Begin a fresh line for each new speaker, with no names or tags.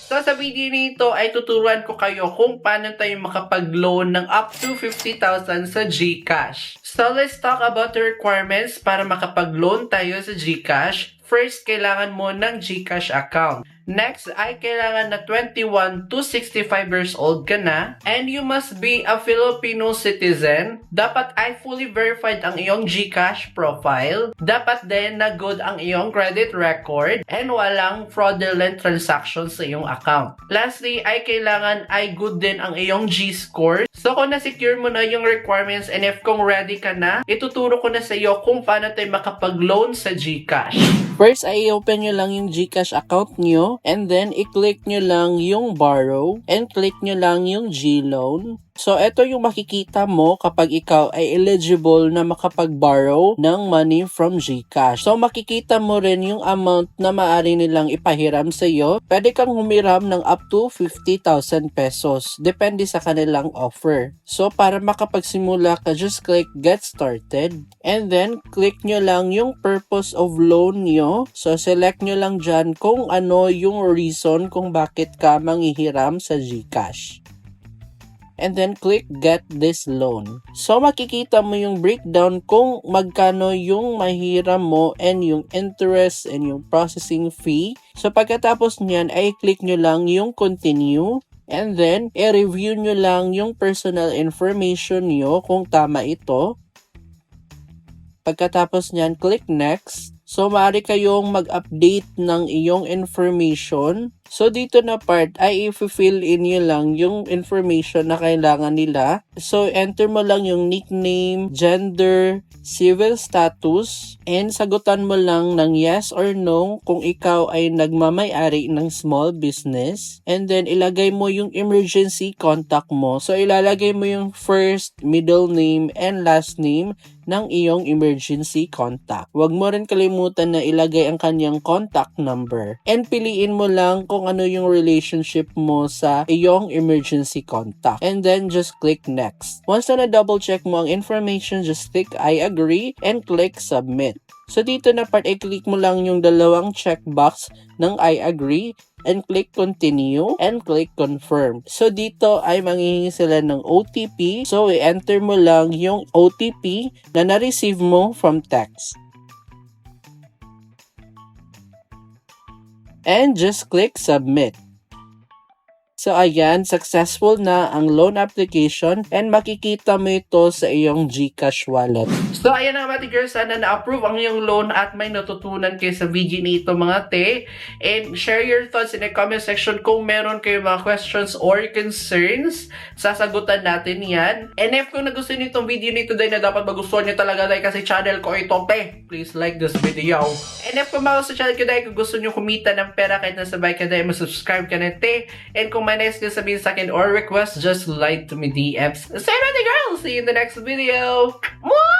So sa video nito ay tuturuan ko kayo kung paano tayo makapag-loan ng up to 50,000 sa GCash. So let's talk about the requirements para makapag-loan tayo sa GCash. First, kailangan mo ng GCash account. Next, ay kailangan na 21 to 65 years old ka na. And you must be a Filipino citizen. Dapat ay fully verified ang iyong GCash profile. Dapat din na good ang iyong credit record. And walang fraudulent transactions sa iyong account. Lastly, ay kailangan ay good din ang iyong G-score. So kung na-secure mo na yung requirements and if kung ready ka na, ituturo ko na sa iyo kung paano tayo makapag-loan sa GCash. First, ay i-open nyo lang yung GCash account nyo and then i-click nyo lang yung borrow and click nyo lang yung G-loan. So, ito yung makikita mo kapag ikaw ay eligible na makapag-borrow ng money from GCash. So, makikita mo rin yung amount na maaari nilang ipahiram sa iyo. Pwede kang humiram ng up to 50,000 pesos. Depende sa kanilang offer. So, para makapagsimula ka, just click Get Started. And then, click nyo lang yung purpose of loan nyo. So, select nyo lang dyan kung ano yung reason kung bakit ka manghihiram sa GCash. And then click Get This Loan. So makikita mo yung breakdown kung magkano yung mahiram mo and yung interest and yung processing fee. So pagkatapos niyan ay click nyo lang yung Continue. And then i-review nyo lang yung personal information nyo kung tama ito. Pagkatapos niyan, click Next. So, maaari kayong mag-update ng iyong information. So, dito na part ay i-fill in nyo lang yung information na kailangan nila. So, enter mo lang yung nickname, gender, civil status, and sagutan mo lang ng yes or no kung ikaw ay nagmamay-ari ng small business. And then, ilagay mo yung emergency contact mo. So, ilalagay mo yung first, middle name, and last name ng iyong emergency contact. Huwag mo rin kalimutan na ilagay ang kanyang contact number. And piliin mo lang kung ano yung relationship mo sa iyong emergency contact. And then just click Next. Once na double check mo ang information, just click I agree and click Submit. So dito na part, i-click mo lang yung dalawang checkbox ng I agree and click Continue and click Confirm. So dito ay manghihingi sila ng OTP. So i-enter mo lang yung OTP na na-receive mo from text. And just click Submit. So ayan, successful na ang loan application and makikita mo ito sa iyong GCash wallet. So ayan na mga girls, sana na-approve ang iyong loan at may natutunan kayo sa video nito mga te. And share your thoughts in the comment section kung meron kayo mga questions or concerns. Sasagutan natin yan. And if kung nagustuhan niyo itong video nito dahil na dapat magustuhan niyo talaga dahil kasi channel ko ito te, please like this video. And if kung mga sa channel ko dahil kung gusto niyo kumita ng pera kahit nasa bike ka dahil masubscribe ka na te. And kung may next ka sabihin sa akin or request, just like to me DMs. So, girls, see you in the next video. Mwah!